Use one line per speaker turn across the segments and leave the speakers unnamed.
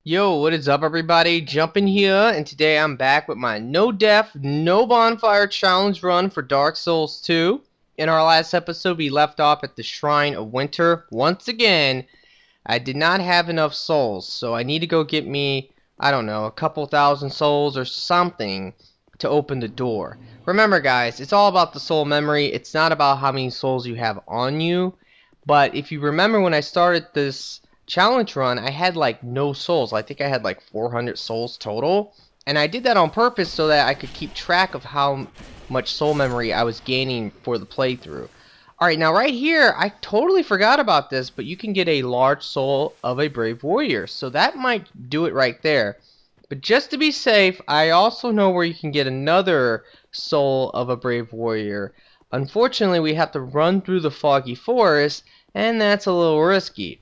Yo, what is up everybody? Jumpin' here, and today I'm back with my no death, no bonfire challenge run for Dark Souls 2. In our last episode, we left off at the Shrine of Winter. Once again, I did not have enough souls, so I need to go get me, I don't know, a couple thousand souls or something to open the door. Remember guys, it's all about the soul memory. It's not about how many souls you have on you. But if you remember when I started this challenge run, I had like no souls. I think I had like 400 souls total. And I did that on purpose so that I could keep track of how much soul memory I was gaining for the playthrough. Alright, now right here, I totally forgot about this, but you can get a large soul of a brave warrior. So that might do it right there. But just to be safe, I also know where you can get another soul of a brave warrior. Unfortunately, we have to run through the foggy forest, and that's a little risky.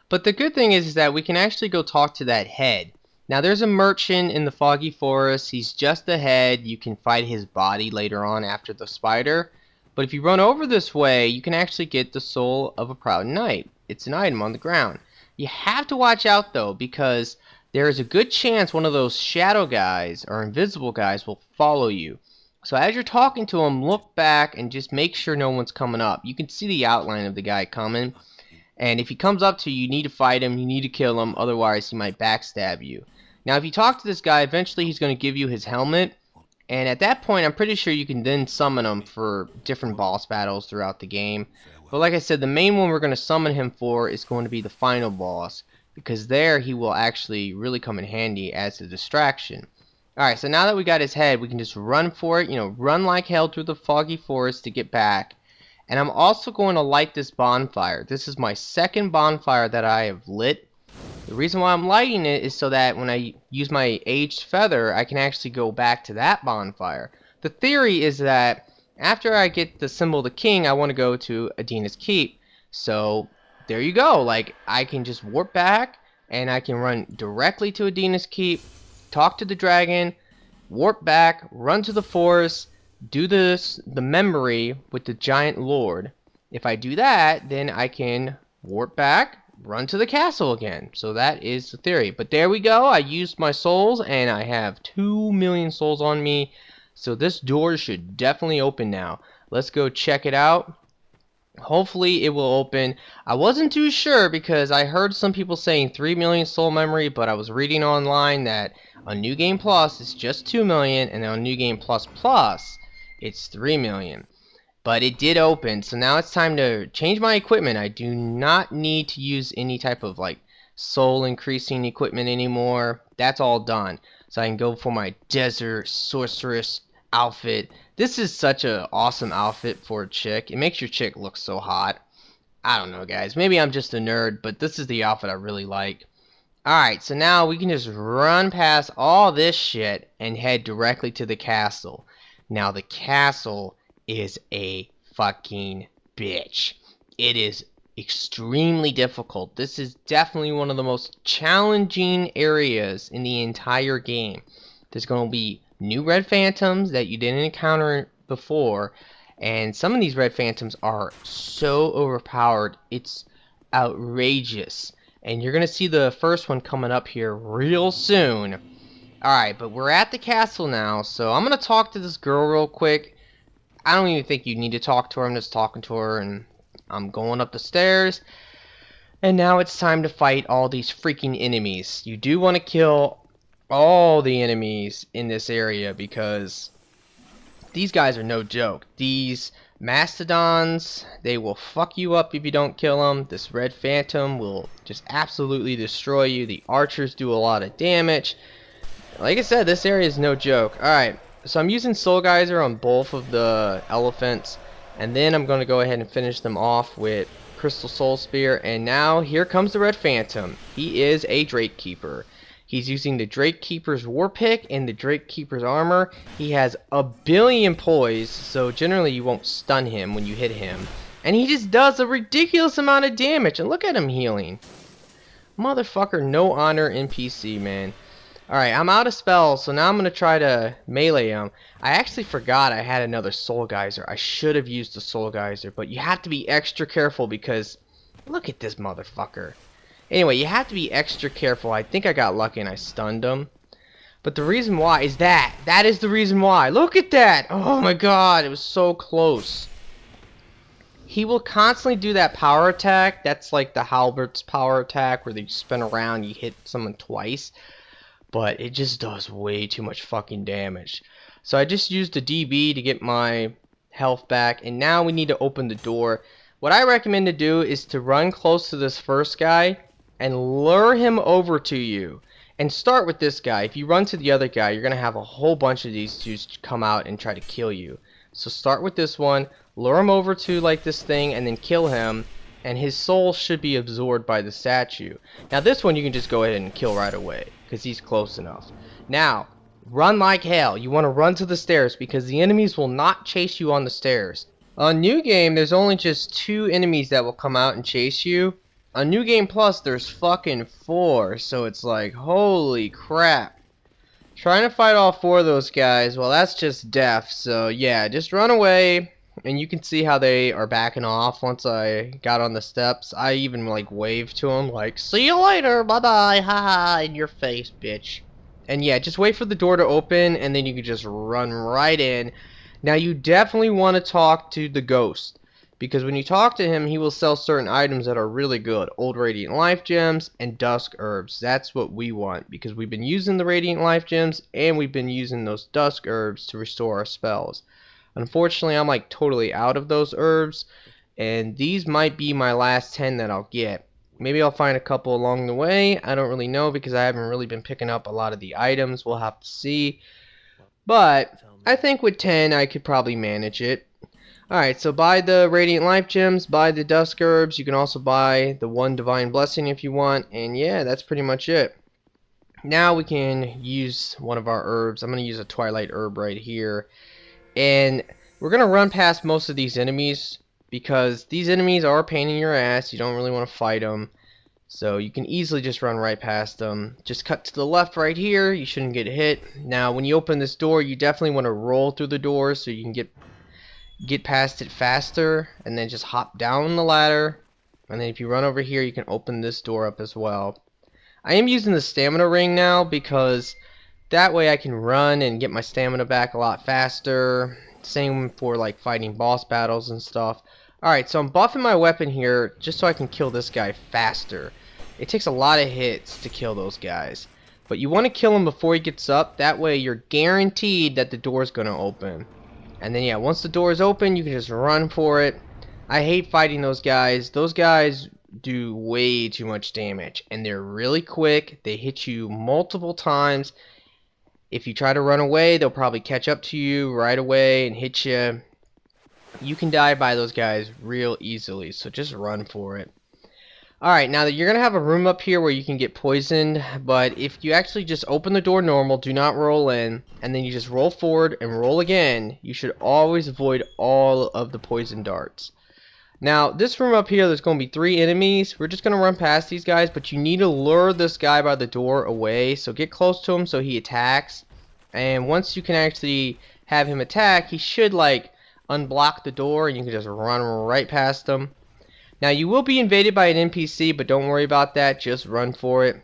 But the good thing is that we can actually go talk to that head. Now there's a merchant in the foggy forest. He's just ahead. You can fight his body later on after the spider. But if you run over this way, you can actually get the soul of a proud knight. It's an item on the ground. You have to watch out though, because there is a good chance one of those shadow guys or invisible guys will follow you. So as you're talking to him, look back and just make sure no one's coming up. You can see the outline of the guy coming. And if he comes up to you, you need to fight him, you need to kill him, otherwise he might backstab you. Now if you talk to this guy, eventually he's going to give you his helmet. And at that point, I'm pretty sure you can then summon him for different boss battles throughout the game. But like I said, the main one we're going to summon him for is going to be the final boss, because there he will actually really come in handy as a distraction. Alright, so now that we got his head, we can just run for it, run like hell through the foggy forest to get back. And I'm also going to light this bonfire. This is my second bonfire that I have lit. The reason why I'm lighting it is so that when I use my aged feather, I can actually go back to that bonfire. The theory is that after I get the symbol of the king, I want to go to Adina's Keep. So there you go. Like, I can just warp back and I can run directly to Adina's Keep, talk to the dragon, warp back, run to the forest, do the memory with the giant lord. If I do that, then I can warp back, run to the castle again. So that is the theory. But there we go. I used my souls and I have 2 million souls on me. So this door should definitely open now. Let's go check it out. Hopefully it will open. I wasn't too sure because I heard some people saying 3 million soul memory, but I was reading online that on New Game Plus it's just 2 million, and on New Game Plus Plus it's 3 million. But it did open, so now it's time to change my equipment. I do not need to use any type of like soul increasing equipment anymore. That's all done. So I can go for my desert sorceress outfit. This is such an awesome outfit for a chick. It makes your chick look so hot. I don't know guys, maybe I'm just a nerd, but this is the outfit I really like. Alright, so now we can just run past all this shit and head directly to the castle. Now the castle is a fucking bitch. It is extremely difficult. This is definitely one of the most challenging areas in the entire game. There's going to be new red phantoms that you didn't encounter before, and some of these red phantoms are so overpowered, it's outrageous. And you're going to see the first one coming up here real soon. Alright, but we're at the castle now, so I'm going to talk to this girl real quick. I don't even think you need to talk to her. I'm just talking to her, and I'm going up the stairs. And now it's time to fight all these freaking enemies. You do want to kill all the enemies in this area because these guys are no joke. These mastodons, they will fuck you up if you don't kill them. This red phantom will just absolutely destroy you. The archers do a lot of damage. Like I said, this area is no joke. Alright, so I'm using Soul Geyser on both of the elephants, and then I'm going to go ahead and finish them off with Crystal Soul Spear. And now here comes the red phantom. He is a Drake Keeper. He's using the Drake Keeper's War Pick and the Drake Keeper's armor. He has a billion poise, so generally you won't stun him when you hit him. And he just does a ridiculous amount of damage. And look at him healing. Motherfucker, no honor NPC, man. Alright, I'm out of spells, so now I'm going to try to melee him. I actually forgot I had another Soul Geyser. I should have used the Soul Geyser, but you have to be extra careful because look at this motherfucker. Anyway, you have to be extra careful. I think I got lucky and I stunned him. But the reason why is that. That is the reason why. Look at that! Oh my god, it was so close. He will constantly do that power attack. That's like the Halbert's power attack where they spin around, you hit someone twice. But it just does way too much fucking damage. So I just used the DB to get my health back. And now we need to open the door. What I recommend to do is to run close to this first guy and lure him over to you. And start with this guy. If you run to the other guy, you're going to have a whole bunch of these dudes come out and try to kill you. So start with this one, lure him over to like this thing, and then kill him. And his soul should be absorbed by the statue. Now this one you can just go ahead and kill right away, because he's close enough. Now, run like hell. You want to run to the stairs, because the enemies will not chase you on the stairs. On New Game, there's only just 2 enemies that will come out and chase you. On New Game Plus, there's fucking 4, so it's like, holy crap. Trying to fight all 4 of those guys, well, that's just death. So yeah, just run away, and you can see how they are backing off once I got on the steps. I even like waved to them, like, see you later, bye-bye, haha, in your face, bitch. And yeah, just wait for the door to open, and then you can just run right in. Now you definitely want to talk to the ghost, because when you talk to him, he will sell certain items that are really good. Old Radiant Life Gems and Dusk Herbs. That's what we want, because we've been using the Radiant Life Gems, and we've been using those Dusk Herbs to restore our spells. Unfortunately, I'm like totally out of those herbs, and these might be my last 10 that I'll get. Maybe I'll find a couple along the way. I don't really know, because I haven't really been picking up a lot of the items. We'll have to see. But I think with 10 I could probably manage it. Alright, so buy the Radiant Life Gems, buy the Dusk Herbs. You can also buy the 1 Divine Blessing if you want. And yeah, that's pretty much it. Now we can use one of our herbs. I'm going to use a Twilight Herb right here. And we're going to run past most of these enemies, because these enemies are a pain in your ass. You don't really want to fight them. So you can easily just run right past them. Just cut to the left right here. You shouldn't get hit. Now when you open this door, you definitely want to roll through the door so you can get past it faster, and then just hop down the ladder. And then if you run over here, you can open this door up as well. I am using the stamina ring now, because that way I can run and get my stamina back a lot faster. Same for like fighting boss battles and stuff. Alright, so I'm buffing my weapon here just so I can kill this guy faster. It takes a lot of hits to kill those guys, but you want to kill him before he gets up. That way you're guaranteed that the door is going to open. And then yeah, once the door is open, you can just run for it. I hate fighting those guys. Those guys do way too much damage, and they're really quick. They hit you multiple times. If you try to run away, they'll probably catch up to you right away and hit you. You can die by those guys real easily, so just run for it. Alright, now that you're going to have a room up here where you can get poisoned, but if you actually just open the door normal, do not roll in, and then you just roll forward and roll again, you should always avoid all of the poison darts. Now, this room up here, there's going to be 3 enemies. We're just going to run past these guys, but you need to lure this guy by the door away, so get close to him so he attacks. And once you can actually have him attack, he should like unblock the door, and you can just run right past him. Now you will be invaded by an NPC, but don't worry about that, just run for it.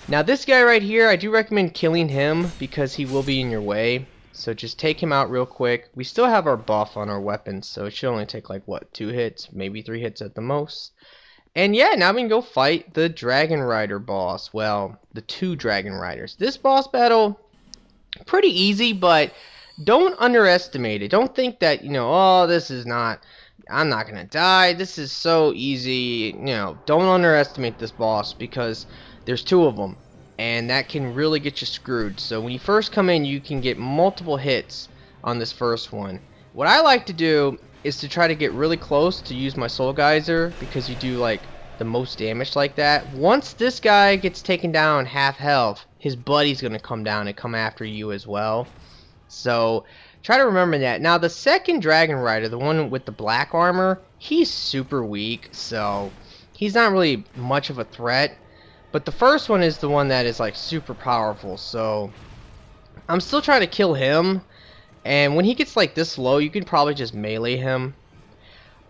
Now this guy right here, I do recommend killing him because he will be in your way. So just take him out real quick. We still have our buff on our weapons, so it should only take like what, 2 hits, maybe 3 hits at the most. And yeah, now we can go fight the Dragonrider boss. Well, the 2 Dragonriders. This boss battle, pretty easy, but don't underestimate it. Don't think that, oh, this is not, I'm not gonna die, this is so easy. Don't underestimate this boss, because there's 2 of them, and that can really get you screwed. So when you first come in, you can get multiple hits on this first one. What I like to do is to try to get really close to use my soul geyser, because you do like the most damage like that. Once this guy gets taken down half health, his buddy's gonna come down and come after you as well. So try to remember that. Now the second Dragonrider, the one with the black armor, he's super weak, so he's not really much of a threat. But the first one is the one that is like super powerful, so I'm still trying to kill him. And when he gets like this low, you can probably just melee him.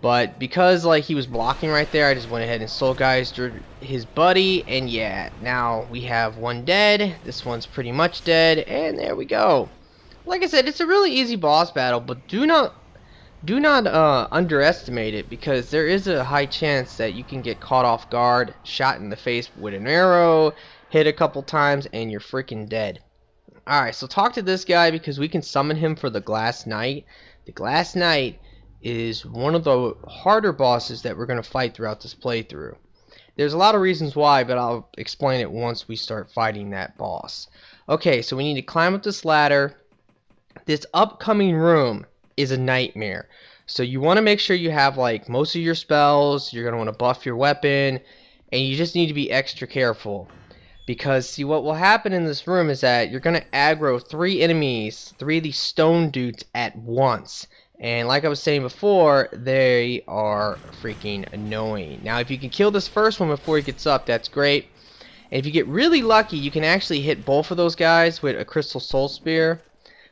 But because like he was blocking right there, I just went ahead and soul geized his buddy, and yeah, now we have one dead. This one's pretty much dead, and there we go. Like I said, it's a really easy boss battle, but do not underestimate it, because there is a high chance that you can get caught off guard, shot in the face with an arrow, hit a couple times, and you're freaking dead. Alright, so talk to this guy because we can summon him for the Glass Knight. The Glass Knight is one of the harder bosses that we're going to fight throughout this playthrough. There's a lot of reasons why, but I'll explain it once we start fighting that boss. Okay, so we need to climb up this ladder. This upcoming room is a nightmare. So you want to make sure you have like most of your spells. You're going to want to buff your weapon, and you just need to be extra careful. Because see, what will happen in this room is that you're going to aggro 3 enemies, 3 of these stone dudes at once. And like I was saying before, they are freaking annoying. Now, if you can kill this first one before he gets up, that's great. And if you get really lucky, you can actually hit both of those guys with a Crystal Soul Spear.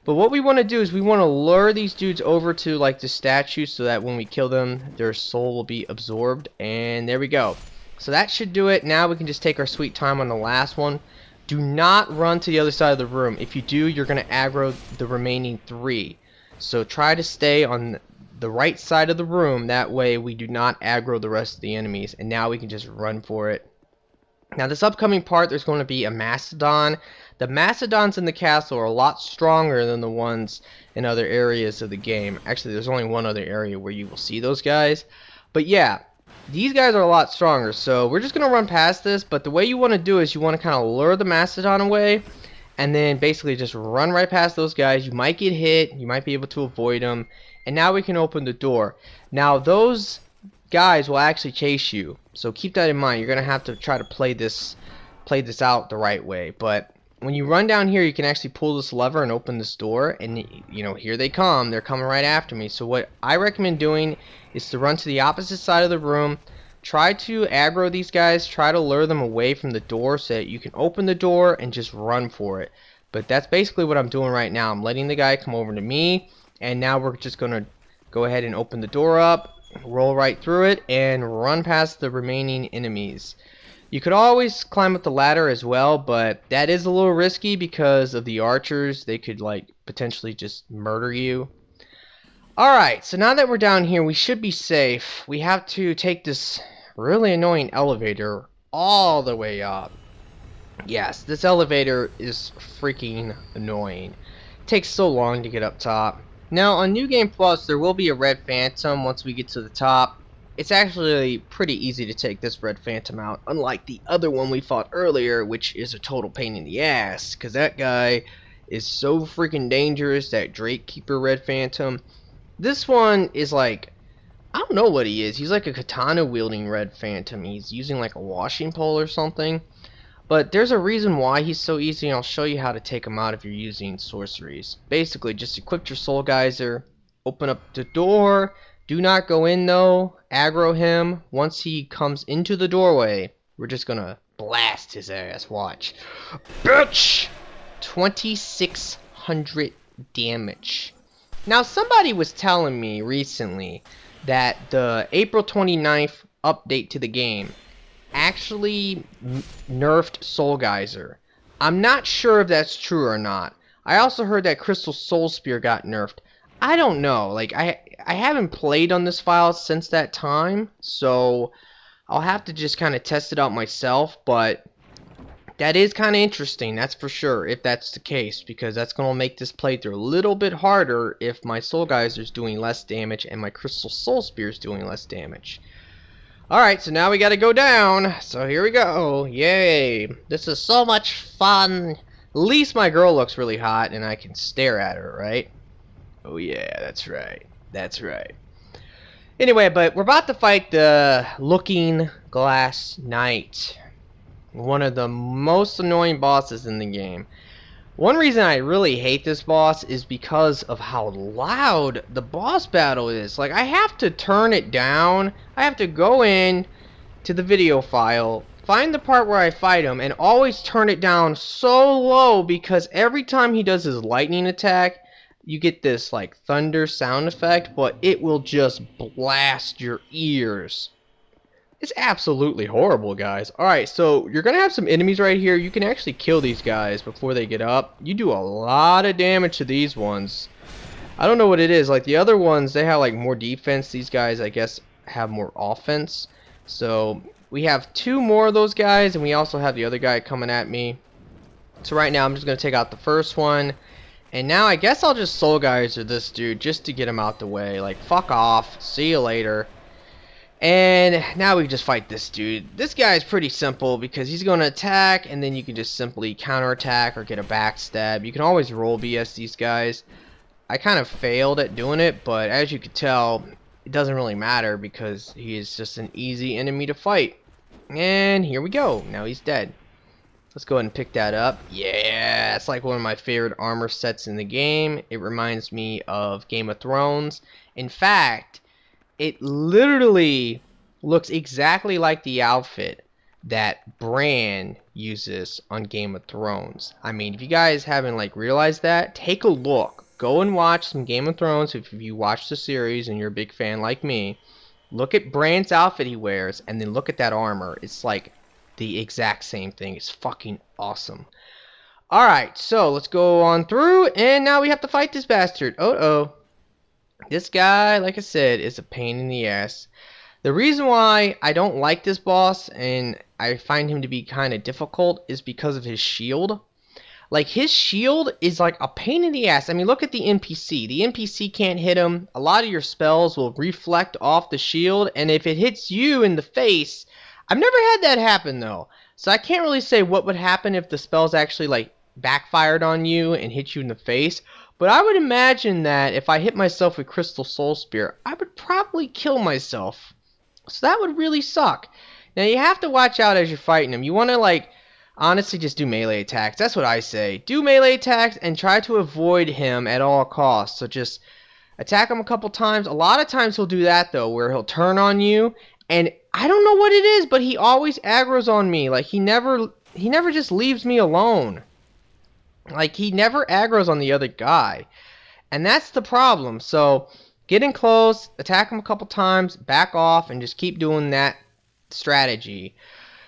But what we want to do is we want to lure these dudes over to like the statue so that when we kill them, their soul will be absorbed. And there we go. So that should do it. Now we can just take our sweet time on the last one. Do not run to the other side of the room. If you do, you're going to aggro the remaining 3. So try to stay on the right side of the room. That way we do not aggro the rest of the enemies. And now we can just run for it. Now this upcoming part, there's going to be a Mastodon. The Mastodons in the castle are a lot stronger than the ones in other areas of the game. Actually, there's only one other area where you will see those guys. But yeah, these guys are a lot stronger. So we're just going to run past this. But the way you want to do is you want to kind of lure the Mastodon away. And then basically just run right past those guys. You might get hit. You might be able to avoid them. And now we can open the door. Now those guys will actually chase you. So keep that in mind. You're going to have to try to play this out the right way. But when you run down here, you can actually pull this lever and open this door. And, you know, here they come. They're coming right after me. So what I recommend doing is to run to the opposite side of the room. Try to aggro these guys. Try to lure them away from the door so that you can open the door and just run for it. But that's basically what I'm doing right now. I'm letting the guy come over to me. And now we're just going to go ahead and open the door up. Roll right through it and run past the remaining enemies. You could always climb up the ladder as well, but that is a little risky because of the archers. They could like potentially just murder you. Alright, so now that we're down here, we should be safe. We have to take this really annoying elevator all the way up. Yes, this elevator is freaking annoying. It takes so long to get up top. Now, on New Game Plus, there will be a red phantom once we get to the top. It's actually pretty easy to take this red phantom out, unlike the other one we fought earlier, which is a total pain in the ass, because that guy is so freaking dangerous, that Drake Keeper red phantom. This one is like, I don't know what he is. He's like a katana wielding red phantom. He's using like a washing pole or something. But there's a reason why he's so easy, and I'll show you how to take him out if you're using sorceries. Basically, just equip your soul geyser, open up the door, do not go in though, aggro him. Once he comes into the doorway, we're just gonna blast his ass, watch. Bitch! 2,600 damage. Now, somebody was telling me recently that the April 29th update to the game actually nerfed Soul Geyser. I'm not sure if that's true or not. I also heard that Crystal Soul Spear got nerfed. I don't know. Like, I haven't played on this file since that time, so I'll have to just kind of test it out myself, but that is kind of interesting, that's for sure, if that's the case, because that's going to make this playthrough a little bit harder if my Soul Geyser is doing less damage and my Crystal Soul Spear is doing less damage. Alright, so now we gotta go down. So here we go. Yay. This is so much fun. At least my girl looks really hot and I can stare at her, right? Oh yeah, that's right. That's right. Anyway, but we're about to fight the Looking Glass Knight. One of the most annoying bosses in the game. One reason I really hate this boss is because of how loud the boss battle is. Like, I have to turn it down. I have to go in to the video file, find the part where I fight him, and always turn it down so low because every time he does his lightning attack, you get this like thunder sound effect, but it will just blast your ears. It's absolutely horrible, guys. Alright, so you're going to have some enemies right here. You can actually kill these guys before they get up. You do a lot of damage to these ones. I don't know what it is. Like the other ones, they have like more defense. These guys, I guess, have more offense. So we have 2 more of those guys, and we also have the other guy coming at me. So right now, I'm just going to take out the first one. And now I guess I'll just soul geyser this dude just to get him out the way. Like, fuck off. See you later. And now we just fight this dude. This guy is pretty simple because he's going to attack, and then you can just simply counterattack or get a backstab. You can always roll BS these guys. I kind of failed at doing it, but as you can tell, it doesn't really matter because he is just an easy enemy to fight. And here we go. Now he's dead. Let's go ahead and pick that up. Yeah, it's like one of my favorite armor sets in the game. It reminds me of Game of Thrones. In fact, it literally looks exactly like the outfit that Bran uses on Game of Thrones. I mean, if you guys haven't like realized that, take a look. Go and watch some Game of Thrones if you watch the series and you're a big fan like me. Look at Bran's outfit he wears and then look at that armor. It's like the exact same thing. It's fucking awesome. Alright, so let's go on through, and now we have to fight this bastard. Oh. This guy, like I said, is a pain in the ass. The reason why I don't like this boss, and I find him to be kind of difficult, is because of his shield. Like, his shield is like a pain in the ass. I mean, look at the NPC. The NPC can't hit him. A lot of your spells will reflect off the shield, and if it hits you in the face... I've never had that happen though, so I can't really say what would happen if the spells actually like backfired on you and hit you in the face, but I would imagine that if I hit myself with Crystal Soul Spear, I would probably kill myself. So that would really suck. Now you have to watch out as you're fighting him. You want to like honestly just do melee attacks. That's what I say. Do melee attacks and try to avoid him at all costs. So just attack him a couple times. A lot of times he'll do that though, where he'll turn on you. And I don't know what it is, but he always aggroes on me. Like, he never just leaves me alone. Like, he never aggroes on the other guy. And that's the problem. So, get in close, attack him a couple times, back off, and just keep doing that strategy.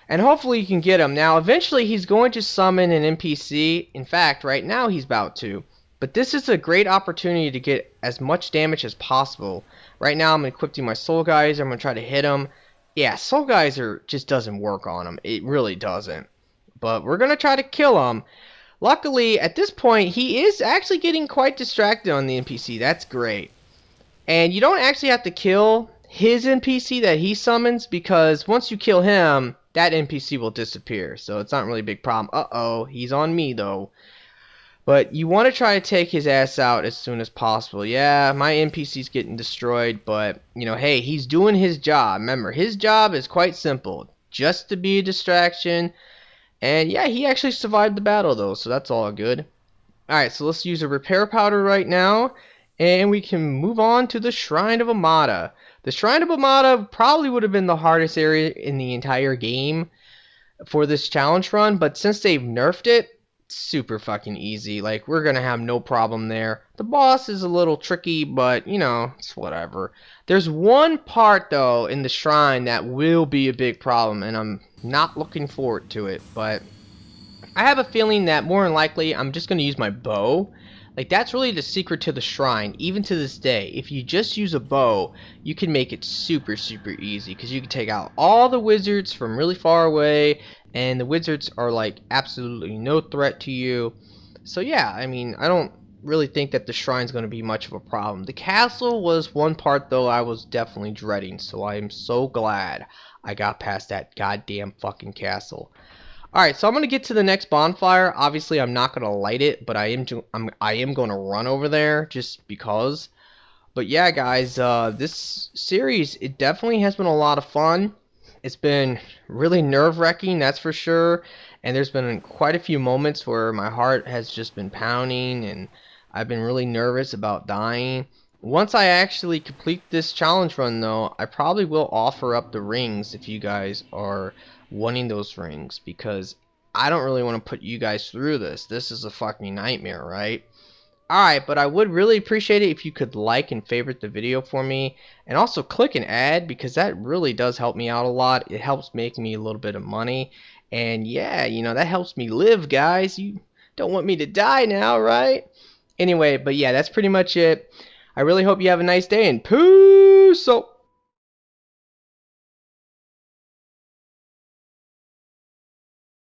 And hopefully you can get him. Now, eventually he's going to summon an NPC. In fact, right now he's about to. But this is a great opportunity to get as much damage as possible. Right now I'm equipping my Soul Geyser. I'm going to try to hit him. Yeah, Soul Geyser just doesn't work on him. It really doesn't. But we're going to try to kill him. Luckily, at this point, he is actually getting quite distracted on the NPC. That's great. And you don't actually have to kill his NPC that he summons, because once you kill him, that NPC will disappear. So it's not really a big problem. Uh-oh, he's on me, though. But you want to try to take his ass out as soon as possible. Yeah, my NPC's getting destroyed, but, you know, hey, he's doing his job. Remember, his job is quite simple. Just to be a distraction. And, yeah, he actually survived the battle, though, so that's all good. Alright, so let's use a repair powder right now. And we can move on to the Shrine of Amata. The Shrine of Amata probably would have been the hardest area in the entire game for this challenge run. But since they've nerfed it, super fucking easy. Like, we're gonna have no problem there. The boss is a little tricky, but you know, it's whatever. There's one part though in the shrine that will be a big problem, and I'm not looking forward to it, but I have a feeling that more than likely I'm just gonna use my bow. Like, that's really the secret to the shrine, even to this day. If you just use a bow, you can make it super easy, because you can take out all the wizards from really far away, and the wizards are like absolutely no threat to you. So yeah, I mean, I don't really think that the shrine's going to be much of a problem. The castle was one part though I was definitely dreading, so I am so glad I got past that goddamn fucking castle. Alright, so I'm going to get to the next bonfire. Obviously, I'm not going to light it, but I am going to run over there just because. But yeah, guys, this series, it definitely has been a lot of fun. It's been really nerve-wracking, that's for sure. And there's been quite a few moments where my heart has just been pounding, and I've been really nervous about dying. Once I actually complete this challenge run, though, I probably will offer up the rings if you guys are wanting those rings, because I don't really want to put you guys through this. This is a fucking nightmare, right? Alright, but I would really appreciate it if you could like and favorite the video for me, and also click an ad, because that really does help me out a lot. It helps make me a little bit of money, and yeah, that helps me live, guys. You don't want me to die now, right? Anyway, but yeah, that's pretty much it. I really hope you have a nice day, and peace out.